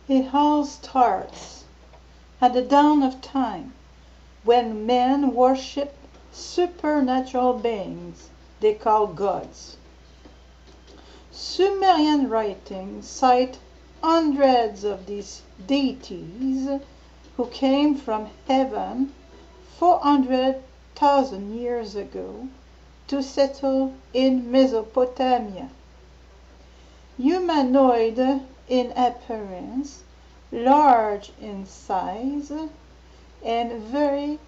It all starts at the dawn of time, when men worship supernatural beings they call gods. Sumerian writings cite hundreds of these deities who came from heaven 400,000 years ago to settle in Mesopotamia. Humanoid in appearance, large in size, and very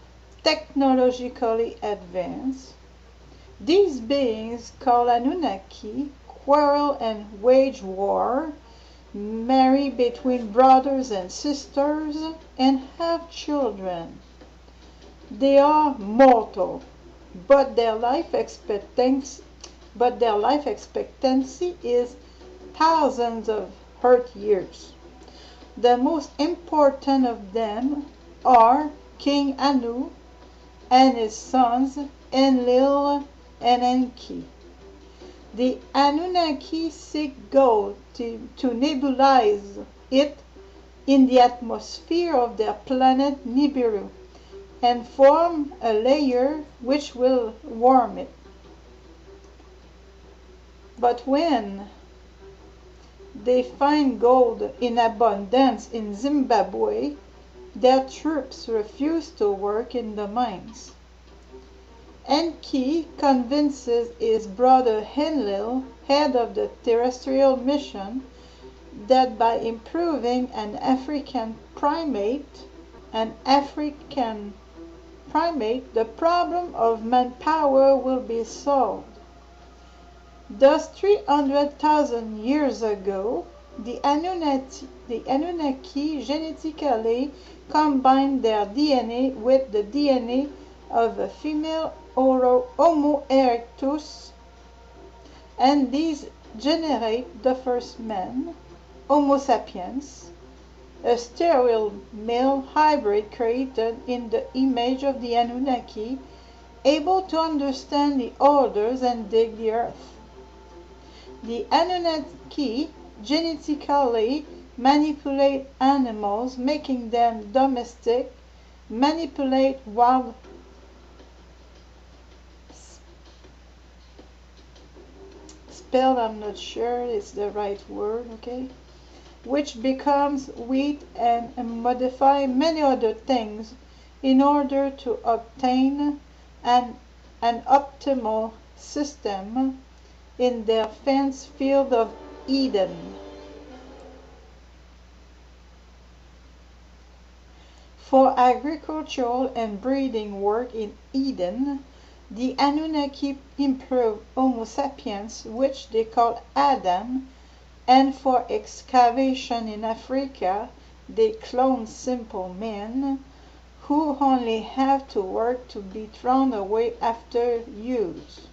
technologically advanced, these beings called Annunaki quarrel and wage war, marry between brothers and sisters, and have children. They are mortal, but their life expectancy is thousands of Earth years. The most important of them are King Anu and his sons Enlil and Enki. The Annunaki seek gold to nebulize it in the atmosphere of their planet Nibiru and form a layer which will warm it. But when they find gold in abundance in Zimbabwe, their troops refuse to work in the mines. Enki convinces his brother Enlil, head of the terrestrial mission, that by improving an African primate, the problem of manpower will be solved. Thus 300,000 years ago, the Anunnaki genetically combined their DNA with the DNA of a female Homo erectus, and these generate the first man, Homo sapiens, a sterile male hybrid created in the image of the Anunnaki, able to understand the orders and dig the earth. The Anunnaki genetically manipulate animals, making them domestic, manipulate wild spell, I'm not sure it's the right word, okay? Which becomes wheat, and modify many other things in order to obtain an optimal system in their fenced field of Eden. For agricultural and breeding work in Eden, the Anunnaki improved Homo sapiens, which they call Adam, and for excavation in Africa, they clone simple men who only have to work to be thrown away after use.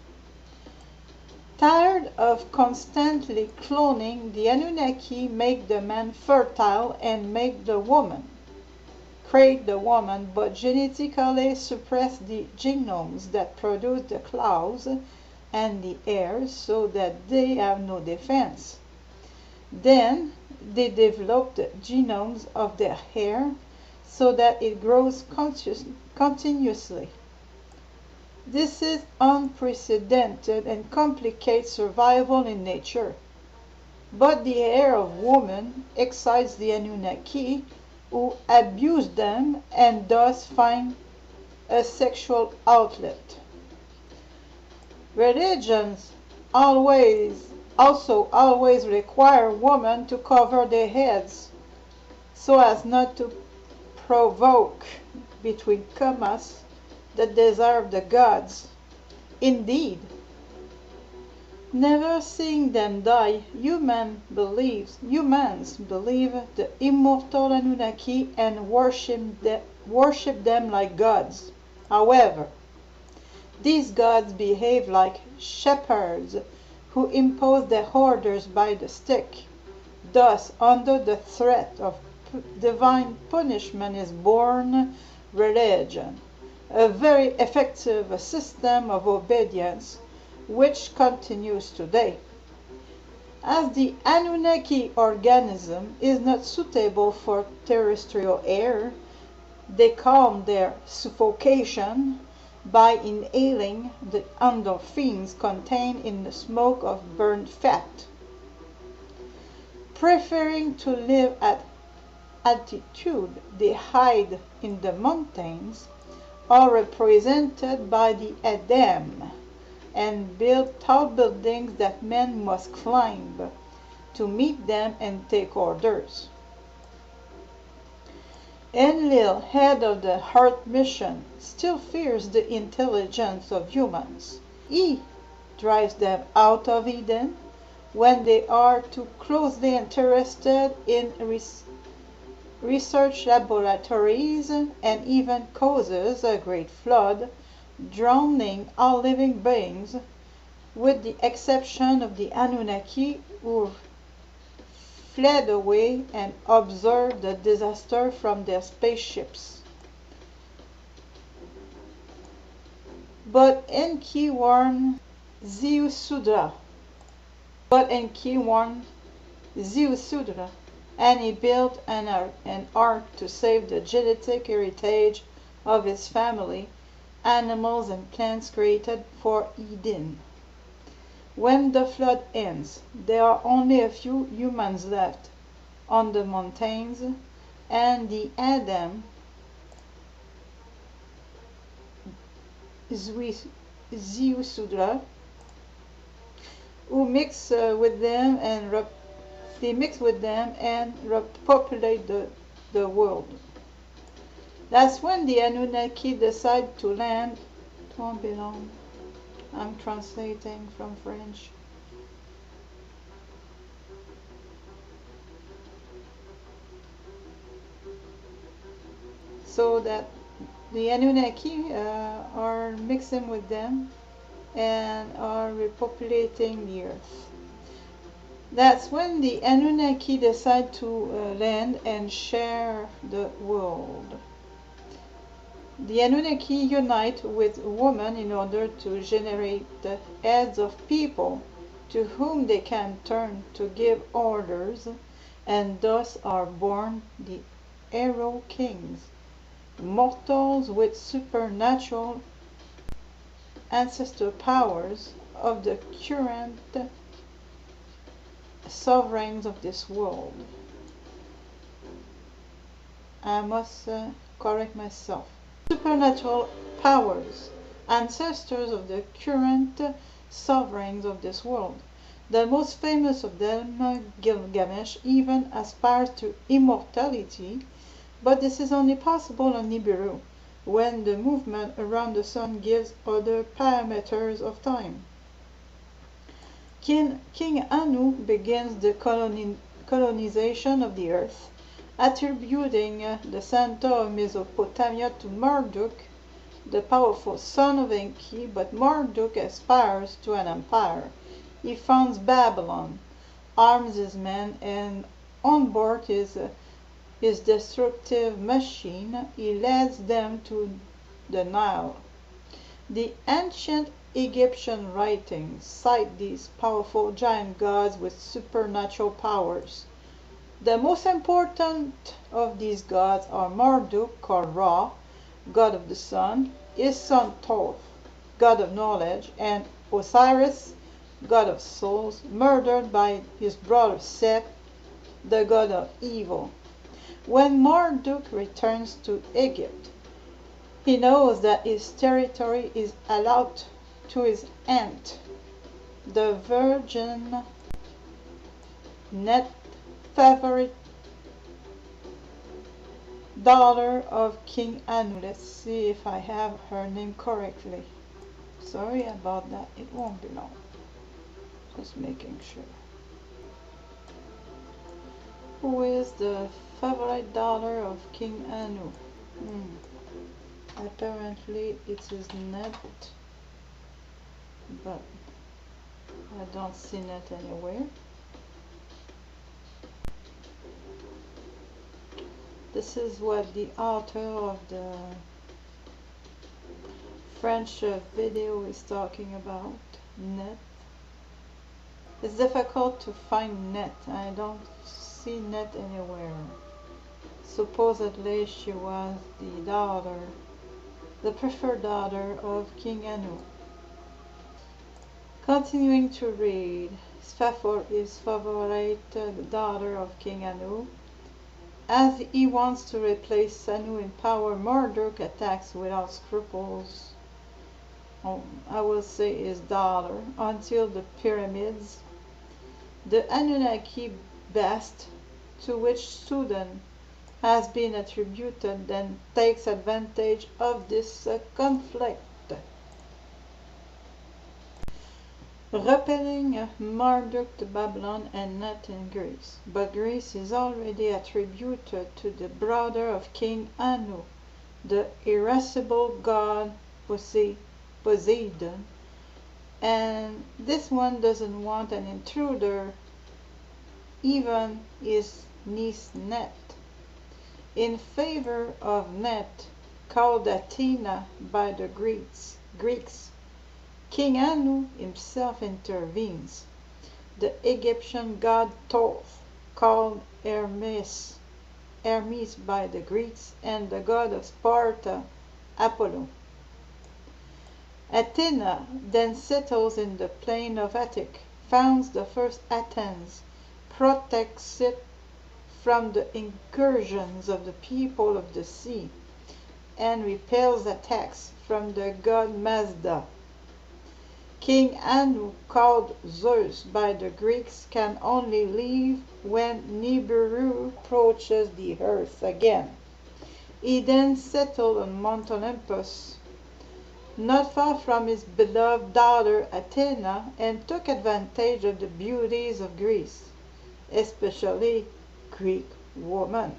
Tired of constantly cloning, the Anunnaki make the man fertile and create the woman, but genetically suppress the genomes that produce the clouds and the air so that they have no defense. Then they develop the genomes of their hair so that it grows continuously. This is unprecedented and complicates survival in nature. But the hair of women excites the Anunnaki, who abuse them and thus find a sexual outlet. Religions also always require women to cover their heads so as not to provoke, between commas, the desire of the gods. Indeed, never seeing them die, humans believe the immortal Anunnaki and worship them like gods. However, these gods behave like shepherds who impose their orders by the stick. Thus, under the threat of divine punishment is born religion, a very effective system of obedience which continues today. As the Annunaki organism is not suitable for terrestrial air, they calm their suffocation by inhaling the endorphins contained in the smoke of burned fat. Preferring to live at altitude, they hide in the mountains, are represented by the Edem, and build tall buildings that men must climb to meet them and take orders. Enlil, head of the Heart mission, still fears the intelligence of humans. He drives them out of Eden when they are too closely interested in research laboratories, and even causes a great flood, drowning all living beings, with the exception of the Anunnaki, who fled away and observed the disaster from their spaceships. But Enki warned Zeus, and he built an ark to save the genetic heritage of his family, animals and plants created for Eden. When the flood ends, there are only a few humans left on the mountains, and the Adam, Zeusudra, who mix with them and repopulate the world. That's when the Anunnaki decide to land. It won't be long. I'm translating from French. So that the Anunnaki are mixing with them and are repopulating the earth. That's when the Anunnaki decide to land and share the world. The Anunnaki unite with women in order to generate the heads of people to whom they can turn to give orders, and thus are born the hero kings, mortals with supernatural ancestor powers of the current sovereigns of this world. I must correct myself. Supernatural powers, ancestors of the current sovereigns of this world. The most famous of them, Gilgamesh, even aspires to immortality, but this is only possible on Nibiru, when the movement around the sun gives other parameters of time. King Anu begins the colonization of the earth, attributing the center of Mesopotamia to Marduk, the powerful son of Enki, but Marduk aspires to an empire. He founds Babylon, arms his men, and on board his destructive machine, he leads them to the Nile. The ancient Egyptian writings cite these powerful giant gods with supernatural powers. The most important of these gods are Marduk, called Ra, god of the sun, his son Thoth, god of knowledge, and Osiris, god of souls, murdered by his brother Seth, the god of evil. When Marduk returns to Egypt, he knows that his territory is allotted to his aunt, the virgin, net favorite daughter of King Anu. Let's see if I have her name correctly. Sorry about that, it won't be long. Just making sure. Who is the favorite daughter of King Anu? Apparently it is Net, but I don't see Net anywhere. This is what the author of the French video is talking about, Net. It's difficult to find Net. I don't see Net anywhere. Supposedly she was the preferred daughter of King Anu. Continuing to read, his favorite daughter of King Anu. As he wants to replace Anu in power, Marduk attacks without scruples, I will say his daughter, until the pyramids. The Annunaki best, to which Sudan has been attributed, then takes advantage of this conflict. Repelling Marduk to Babylon and not in Greece. But Greece is already attributed to the brother of King Anu, the irascible god Poseidon, and this one doesn't want an intruder, even his niece Net, in favor of Net, called Athena by the Greeks. King Anu himself intervenes. The Egyptian god Thoth, called Hermes by the Greeks, and the god of Sparta, Apollo. Athena then settles in the plain of Attic, founds the first Athens, protects it from the incursions of the people of the sea, and repels attacks from the god Mazda. King Anu, called Zeus by the Greeks, can only leave when Nibiru approaches the earth again. He then settled on Mount Olympus, not far from his beloved daughter Athena, and took advantage of the beauties of Greece, especially Greek women.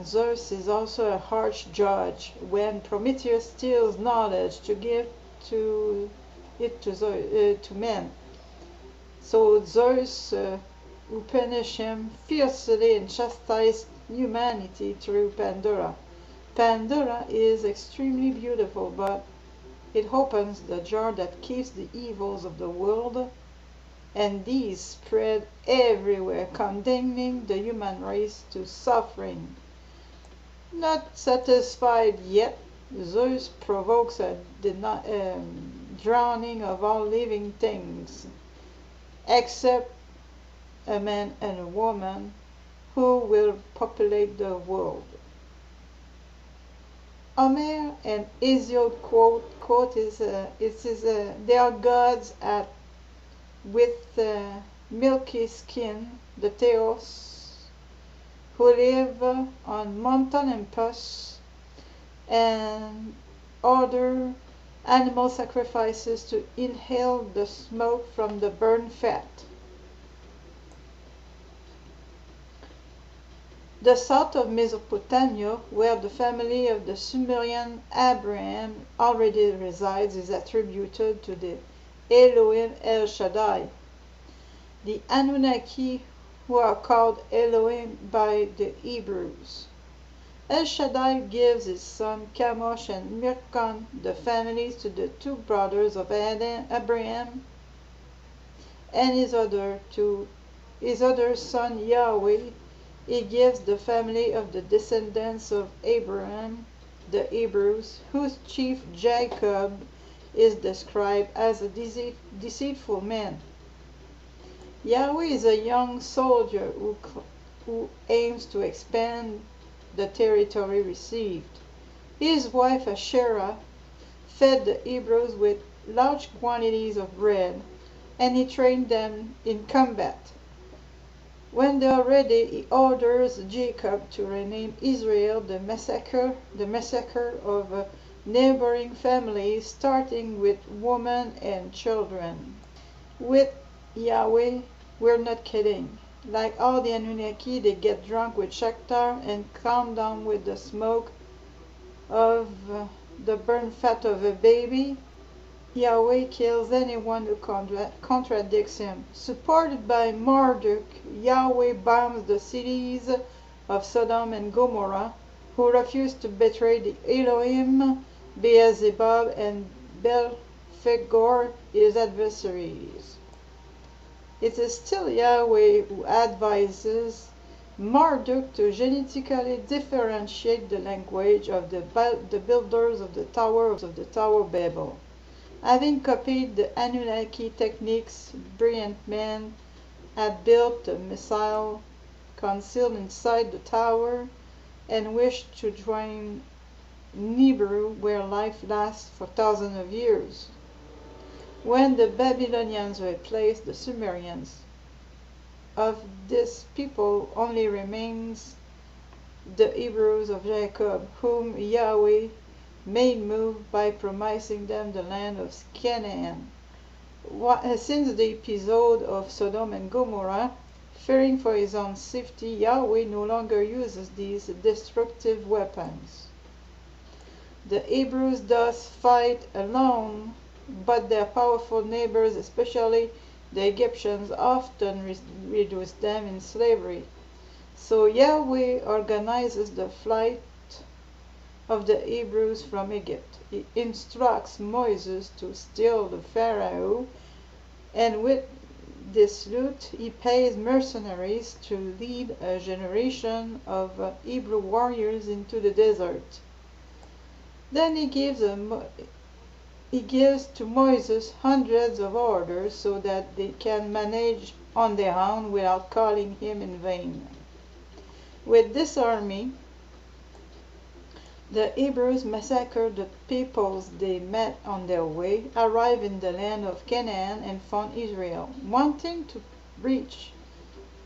Zeus is also a harsh judge when Prometheus steals knowledge to give to men. So Zeus, who punished him fiercely and chastised humanity through Pandora. Pandora is extremely beautiful, but it opens the jar that keeps the evils of the world, and these spread everywhere, condemning the human race to suffering. Not satisfied yet, Zeus provokes a drowning of all living things, except a man and a woman who will populate the world. Homer and Hesiod quote is they are gods with milky skin, the Theos, who live on Mount Olympus, and order animal sacrifices to inhale the smoke from the burned fat. The south of Mesopotamia, where the family of the Sumerian Abraham already resides, is attributed to the Elohim El Shaddai. The Annunaki, who are called Elohim by the Hebrews. El Shaddai gives his son Chemosh and Mircon, the families, to the two brothers of Abraham, and his other son Yahweh. He gives the family of the descendants of Abraham, the Hebrews, whose chief Jacob is described as a deceitful man. Yahweh is a young soldier who aims to expand the territory received. His wife Asherah fed the Hebrews with large quantities of bread, and he trained them in combat. When they are ready, he orders Jacob to rename Israel the massacre of neighboring families, starting with women and children. With Yahweh, we're not kidding. Like all the Anunnaki, they get drunk with Shakhtar and calm down with the smoke of the burnt fat of a baby. Yahweh kills anyone who contradicts him. Supported by Marduk, Yahweh bombs the cities of Sodom and Gomorrah, who refuse to betray the Elohim, Beelzebub, and Belphegor, his adversaries. It is still Yahweh who advises Marduk to genetically differentiate the language of the builders of the Tower of Babel. Having copied the Annunaki techniques, brilliant men had built a missile concealed inside the tower and wished to join Nibiru, where life lasts for thousands of years. When the Babylonians replaced the Sumerians, of this people only remains the Hebrews of Jacob, whom Yahweh made move by promising them the land of Canaan. Since the episode of Sodom and Gomorrah, fearing for his own safety, Yahweh no longer uses these destructive weapons. The Hebrews thus fight alone, but their powerful neighbors, especially the Egyptians, often reduce them in slavery. So Yahweh organizes the flight of the Hebrews from Egypt. He instructs Moses to steal the Pharaoh, and with this loot he pays mercenaries to lead a generation of Hebrew warriors into the desert. Then he gives to Moses hundreds of orders so that they can manage on their own without calling him in vain. With this army, the Hebrews massacred the peoples they met on their way, arrived in the land of Canaan, and found Israel. Wanting to reach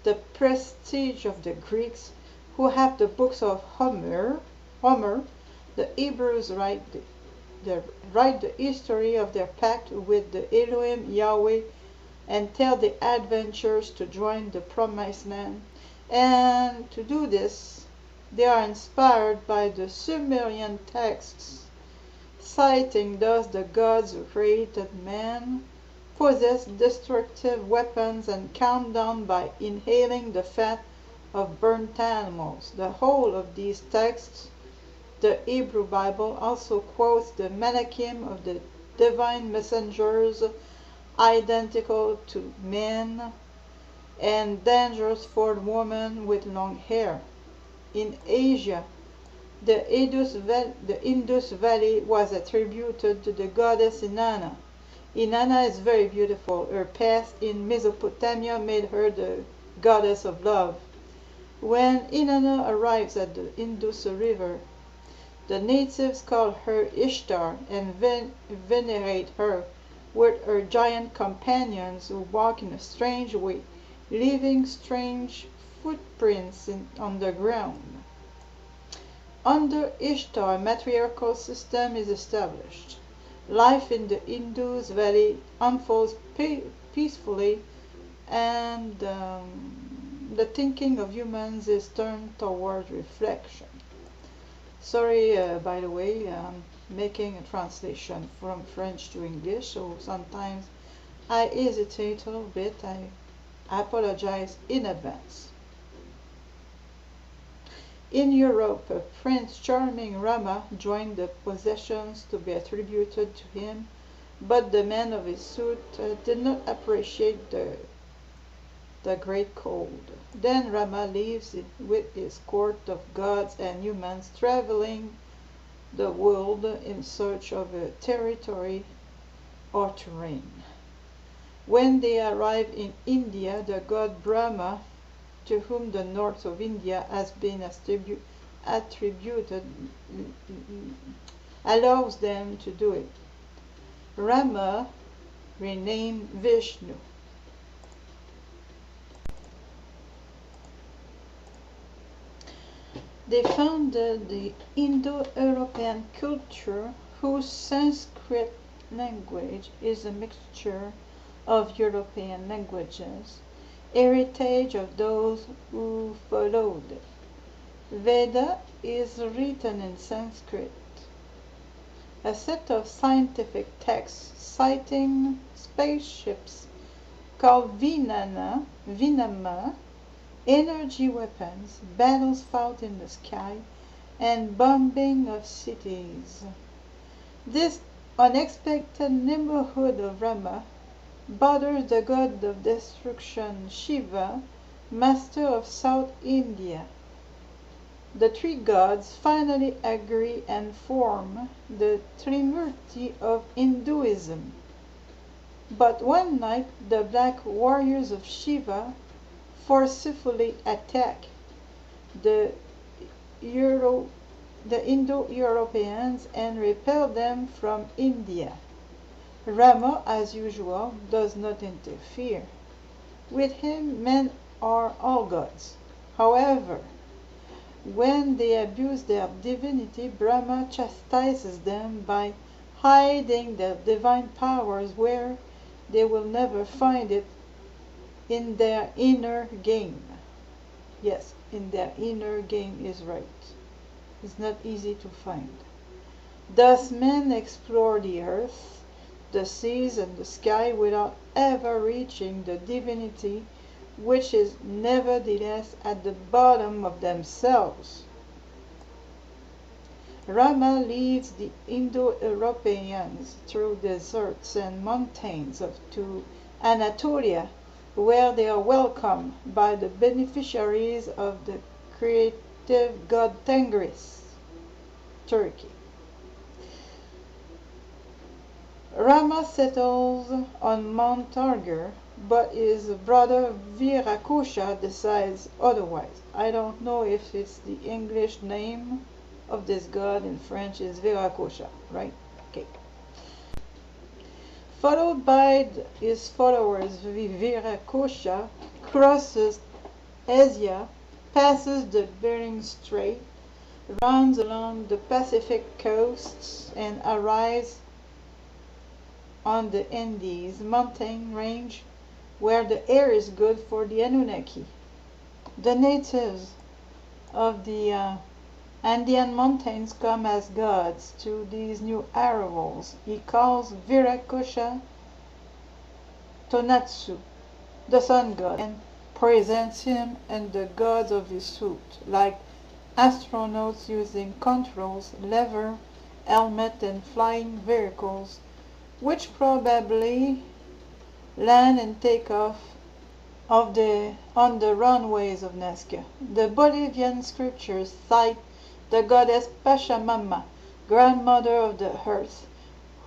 the prestige of the Greeks, who have the books of Homer, the Hebrews write the history of their pact with the Elohim Yahweh and tell the adventurers to join the promised land. And to do this, they are inspired by the Sumerian texts, citing thus the gods who created man, possess destructive weapons, and count down by inhaling the fat of burnt animals. The whole of these texts, the Hebrew Bible, also quotes the Malachim of the divine messengers, identical to men, and dangerous for women with long hair. In Asia, the Indus Valley was attributed to the goddess Inanna. Inanna is very beautiful. Her past in Mesopotamia made her the goddess of love. When Inanna arrives at the Indus River, the natives call her Ishtar and venerate her with her giant companions who walk in a strange way, leaving strange footprints on the ground. Under Ishtar, a matriarchal system is established. Life in the Indus Valley unfolds peacefully, and the thinking of humans is turned toward reflection. Sorry, by the way, I'm making a translation from French to English, so sometimes I hesitate a little bit. I apologize in advance. In Europe, Prince Charming Rama joined the possessions to be attributed to him, but the men of his suit did not appreciate the great cold. Then Rama leaves with his court of gods and humans, traveling the world in search of a territory or terrain. When they arrive in India, the god Brahma, to whom the north of India has been attributed, allows them to do it. Rama renamed Vishnu. They founded the Indo-European culture, whose Sanskrit language is a mixture of European languages, heritage of those who followed it. Veda is written in Sanskrit. A set of scientific texts citing spaceships called Vinama, energy weapons, battles fought in the sky, and bombing of cities. This unexpected neighborhood of Rama bothers the god of destruction Shiva, master of South India. The three gods finally agree and form the Trimurti of Hinduism. But one night the black warriors of Shiva forcefully attack the Indo-Europeans and repel them from India. Rama, as usual, does not interfere. With him, men are all gods. However, when they abuse their divinity, Brahma chastises them by hiding their divine powers where they will never find it, in their inner game. Yes, in their inner game is right. It's not easy to find. Thus men explore the earth, the seas, and the sky without ever reaching the divinity, which is nevertheless at the bottom of themselves. Rama leads the Indo-Europeans through deserts and mountains to Anatolia, where they are welcomed by the beneficiaries of the creative god Tengris, Turkey. Rama settles on Mount Targar, but his brother Viracocha decides otherwise. I don't know if it's the English name of this god. In French is Viracocha, right? Okay. Followed by his followers, Viracocha crosses Asia, passes the Bering Strait, runs along the Pacific coasts, and arrives on the Andes mountain range, where the air is good for the Annunaki. The natives of the Andean mountains come as gods to these new arrivals. He calls Viracocha Tonatsu, the sun god, and presents him and the gods of his suit, like astronauts using controls, lever, helmet, and flying vehicles, which probably land and take off on the runways of Nazca. The Bolivian scriptures cite the goddess Pachamama, grandmother of the earth,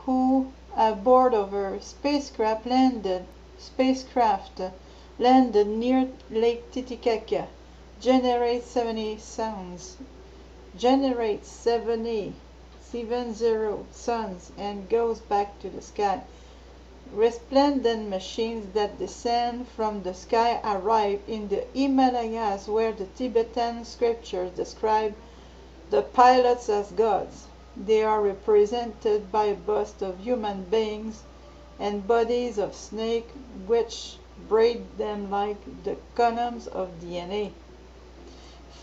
who aboard of her spacecraft landed near Lake Titicaca, generates 70 suns, and goes back to the sky. Resplendent machines that descend from the sky arrive in the Himalayas, where the Tibetan scriptures describe the pilots as gods. They are represented by a bust of human beings and bodies of snakes, which braid them like the condoms of DNA.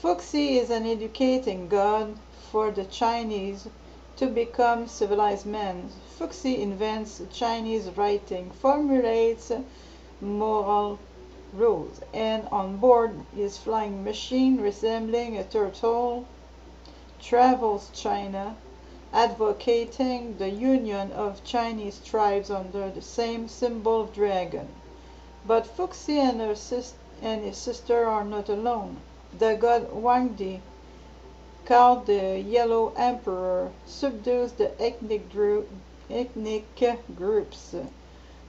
Fuxi is an educating god for the Chinese to become civilized men. Fuxi invents Chinese writing, formulates moral rules, and on board his flying machine resembling a turtle travels China, advocating the union of Chinese tribes under the same symbol of dragon. But Fuxi and his sister are not alone. The god Wangdi, called the Yellow Emperor, subdues the ethnic groups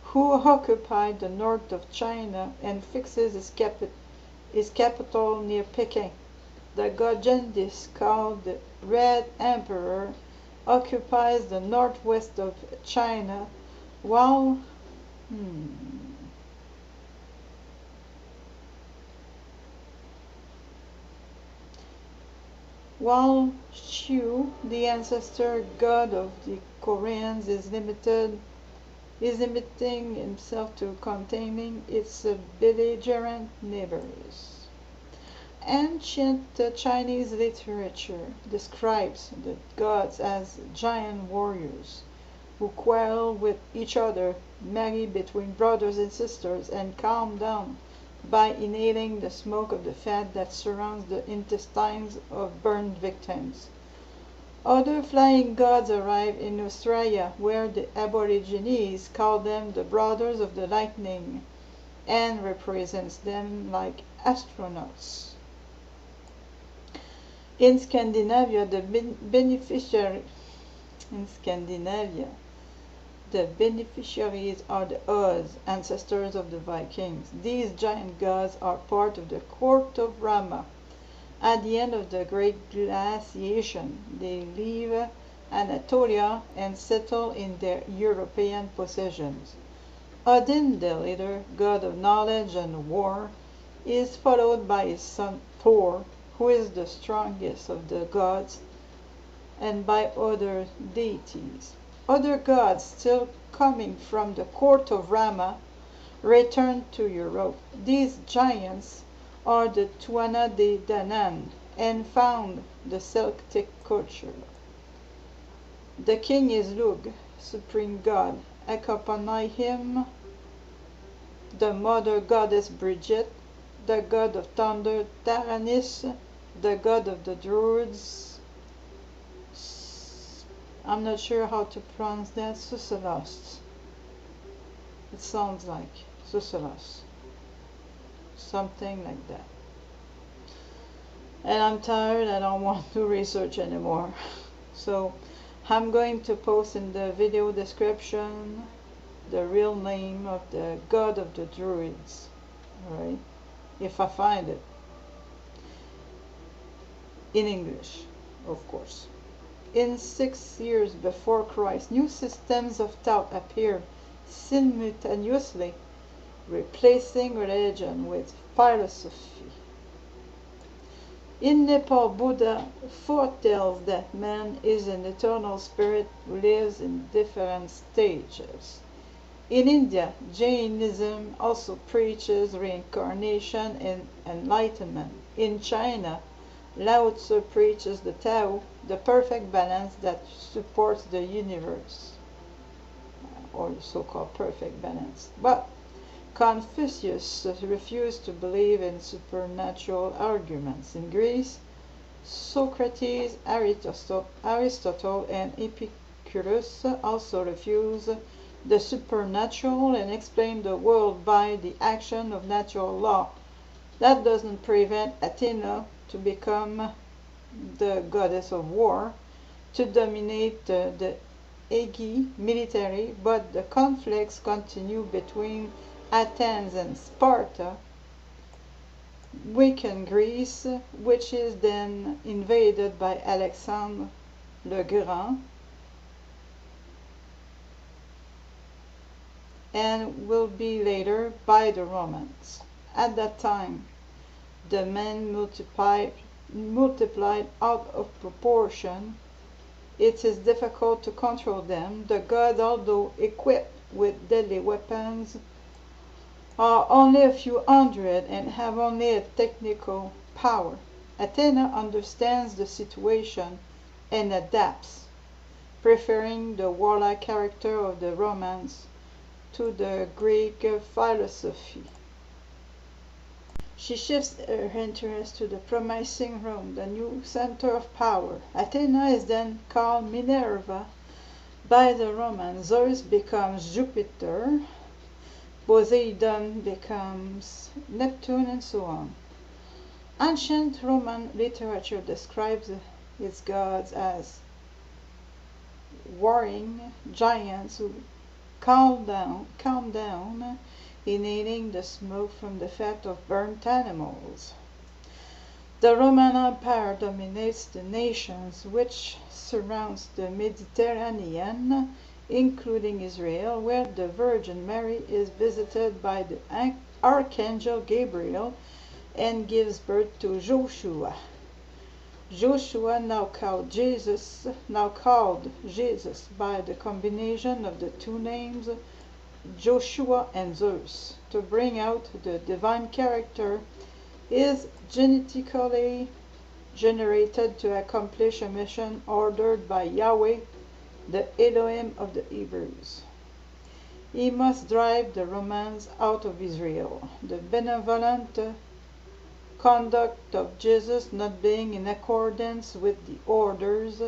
who occupy the north of China and fixes his capital near Peking. The god Genghis, called the Red Emperor, occupies the northwest of China, while Shu, the ancestor god of the Koreans, is limiting himself to containing its belligerent neighbors. Ancient Chinese literature describes the gods as giant warriors who quarrel with each other, marry between brothers and sisters, and calm down by inhaling the smoke of the fat that surrounds the intestines of burned victims. Other flying gods arrive in Australia, where the Aborigines call them the Brothers of the Lightning and represents them like astronauts. In Scandinavia, the beneficiaries are the Oz, ancestors of the Vikings. These giant gods are part of the court of Rama. At the end of the Great Glaciation, they leave Anatolia and settle in their European possessions. Odin, the leader, god of knowledge and war, is followed by his son Thor, who is the strongest of the gods, and by other deities. Other gods, still coming from the court of Rama, return to Europe. These giants are the Tuatha De Danann and found the Celtic culture. The king is Lugh, supreme god. Accompany him the mother goddess Bridget, the god of thunder Taranis, the god of the druids, I'm not sure how to pronounce that, Susalos. It sounds like Susalos. Something like that. And I'm tired, I don't want to research anymore. So I'm going to post in the video description the real name of the god of the druids. Alright? If I find it. In English, of course. In 6 years before Christ, new systems of thought appeared simultaneously, replacing religion with philosophy. In Nepal, Buddha foretells that man is an eternal spirit who lives in different stages. In India, Jainism also preaches reincarnation and enlightenment. In China, Lao Tzu preaches the Tao, the perfect balance that supports the universe, or the so-called perfect balance. But Confucius refused to believe in supernatural arguments. In Greece, Socrates, Aristotle, and Epicurus also refused the supernatural and explained the world by the action of natural law. That doesn't prevent Athena to become the goddess of war, to dominate the Aegean military, but the conflicts continue between Athens and Sparta, weakened Greece, which is then invaded by Alexander le Grand, and will be later by the Romans. At that time, the men multiplied out of proportion. It is difficult to control them. The gods, although equipped with deadly weapons, are only a few hundred and have only a technical power. Athena understands the situation and adapts, preferring the warlike character of the Romans to the Greek philosophy. She shifts her interest to the promising Rome, the new center of power. Athena is then called Minerva by the Romans. Zeus becomes Jupiter, Poseidon becomes Neptune, and so on. Ancient Roman literature describes its gods as warring giants who calm down, inhaling the smoke from the fat of burnt animals. The Roman Empire dominates the nations which surrounds the Mediterranean, including Israel, where the Virgin Mary is visited by the Archangel Gabriel and gives birth to Joshua. Joshua, now called Jesus by the combination of the two names Joshua and Zeus, to bring out the divine character, is genetically generated to accomplish a mission ordered by Yahweh, the Elohim of the Hebrews. He must drive the Romans out of Israel. The benevolent conduct of Jesus not being in accordance with the orders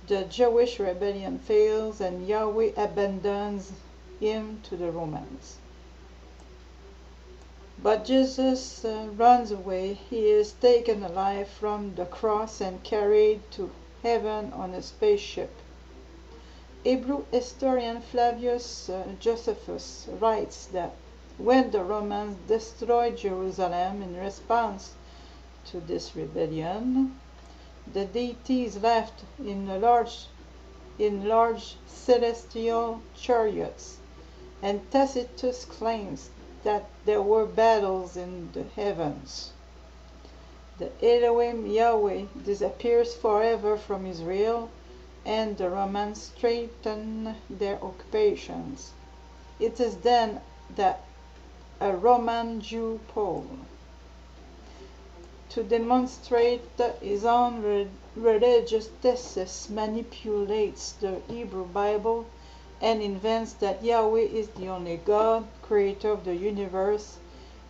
The Jewish rebellion fails and Yahweh abandons him to the Romans. But Jesus runs away. He is taken alive from the cross and carried to heaven on a spaceship. Hebrew historian Flavius Josephus writes that when the Romans destroyed Jerusalem in response to this rebellion, the deities left in large celestial chariots, and Tacitus claims that there were battles in the heavens. The Elohim Yahweh disappears forever from Israel, and the Romans strengthen their occupations. It is then that a Roman Jew Paul, to demonstrate his own religious thesis, manipulates the Hebrew Bible and invents that Yahweh is the only God, creator of the universe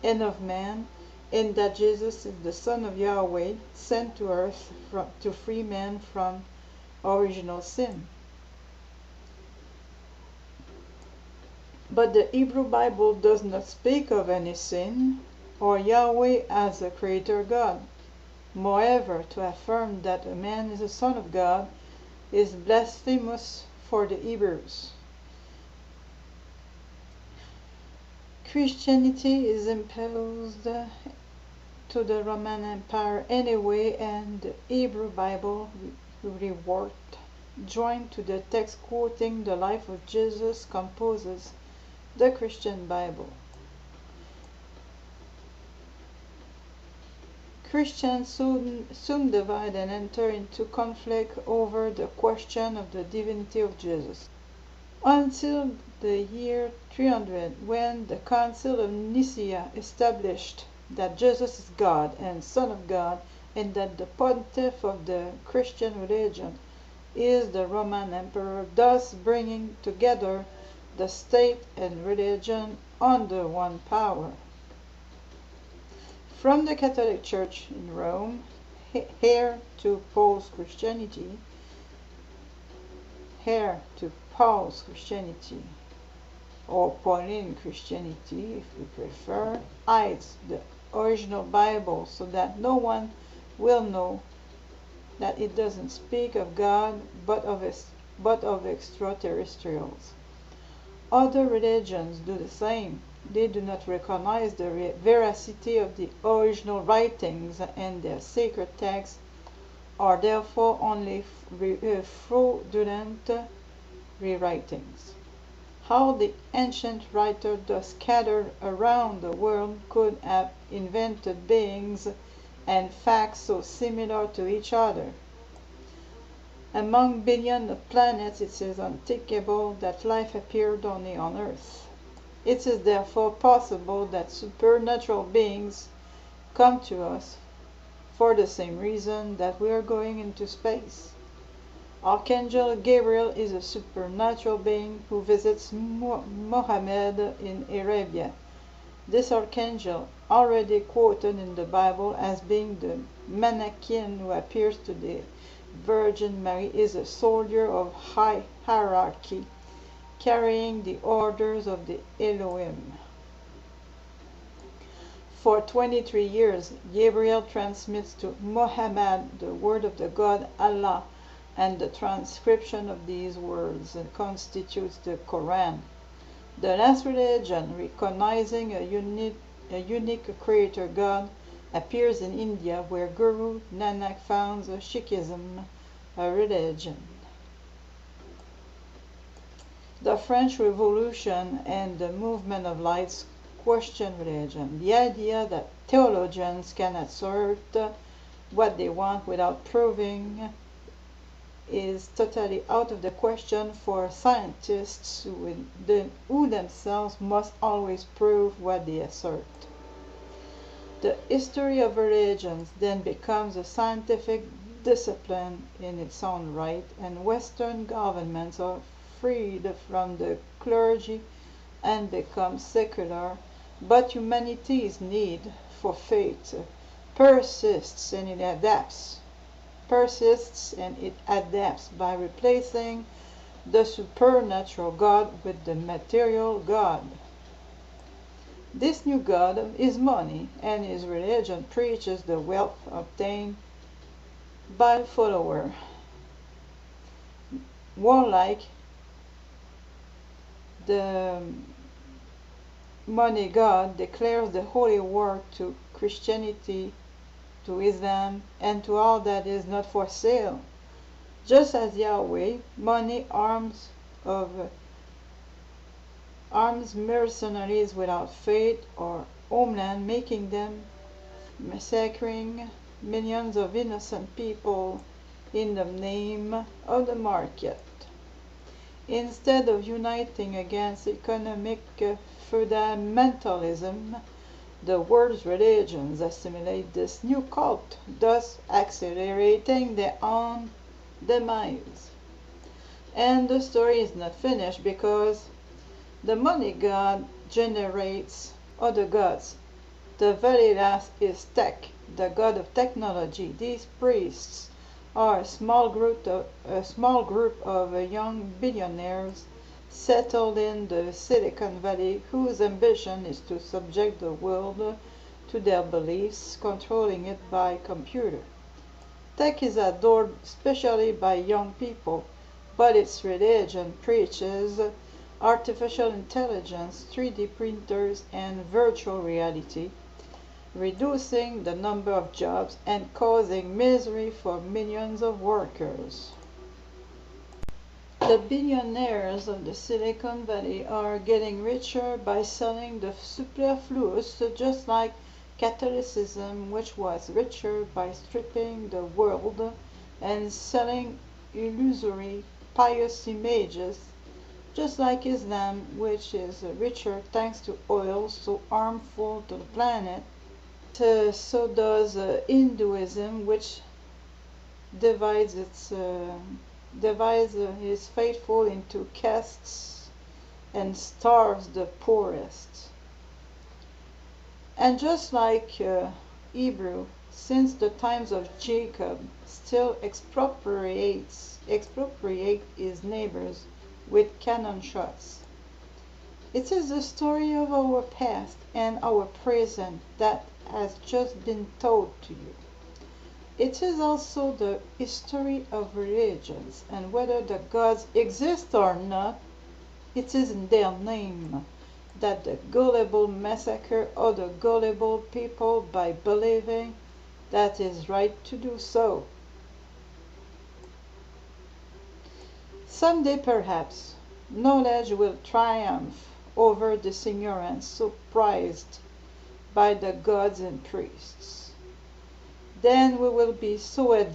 and of man, and that Jesus is the Son of Yahweh, sent to earth to free man from original sin. But the Hebrew Bible does not speak of any sin or Yahweh as a creator God. Moreover, to affirm that a man is a son of God is blasphemous for the Hebrews. Christianity is imposed to the Roman Empire anyway, and the Hebrew Bible reworked, joined to the text quoting the life of Jesus, composes the Christian Bible. Christians soon divide and enter into conflict over the question of the divinity of Jesus. Until the year 300, when the Council of Nicaea established that Jesus is God and Son of God, and that the pontiff of the Christian religion is the Roman Emperor, thus bringing together the state and religion under one power. From the Catholic Church in Rome, heir to Paul's Christianity, or Pauline Christianity, if we prefer, hides the original Bible so that no one will know that it doesn't speak of God but of extraterrestrials. Other religions do the same. They do not recognize the veracity of the original writings, and their sacred texts are therefore only fraudulent rewritings. How the ancient writer thus scattered around the world could have invented beings and facts so similar to each other. Among billions of planets, it is unthinkable that life appeared only on Earth. It is therefore possible that supernatural beings come to us for the same reason that we are going into space. Archangel Gabriel is a supernatural being who visits Mohammed in Arabia. This archangel, already quoted in the Bible as being the Manichaean who appears to the Virgin Mary, is a soldier of high hierarchy, carrying the orders of the Elohim. For 23 years, Gabriel transmits to Muhammad the word of the God Allah, and the transcription of these words constitutes the Quran. The last religion recognizing a unique creator God appears in India, where Guru Nanak founds Sikhism, a religion. The French Revolution and the movement of lights question religion. The idea that theologians can assert what they want without proving is totally out of the question for scientists who themselves must always prove what they assert. The history of religions then becomes a scientific discipline in its own right, and Western governments are freed from the clergy and become secular, but humanity's need for faith persists and it adapts. persists and it adapts by replacing the supernatural God with the material God. This new God is money, and his religion preaches the wealth obtained by follower. Warlike, the money God declares the holy war to Christianity, to Islam, and to all that is not for sale. Just as Yahveh, money arms mercenaries without faith or homeland, making them massacring millions of innocent people in the name of the market. Instead of uniting against economic fundamentalism, the world's religions assimilate this new cult, thus accelerating their own demise. And the story is not finished because the money god generates other gods. The very last is Tech, the god of technology. These priests are a small group of young billionaires settled in the Silicon Valley whose ambition is to subject the world to their beliefs, controlling it by computer. Tech is adored especially by young people, but its religion preaches artificial intelligence, 3D printers, and virtual reality, reducing the number of jobs and causing misery for millions of workers. The billionaires of the Silicon Valley are getting richer by selling the superfluous, just like Catholicism, which was richer by stripping the world and selling illusory pious images, just like Islam, which is richer thanks to oil so harmful to the planet. So does Hinduism, which divides his faithful into castes and starves the poorest. And just like Hebrew, since the times of Jacob, still expropriate his neighbors with cannon shots. It is the story of our past and our present that has just been told to you. It is also the history of religions, and whether the gods exist or not, it is in their name that the gullible massacre other gullible people by believing that it is right to do so. Someday, perhaps, knowledge will triumph over this ignorance so prized by the gods and priests. Then we will be so advanced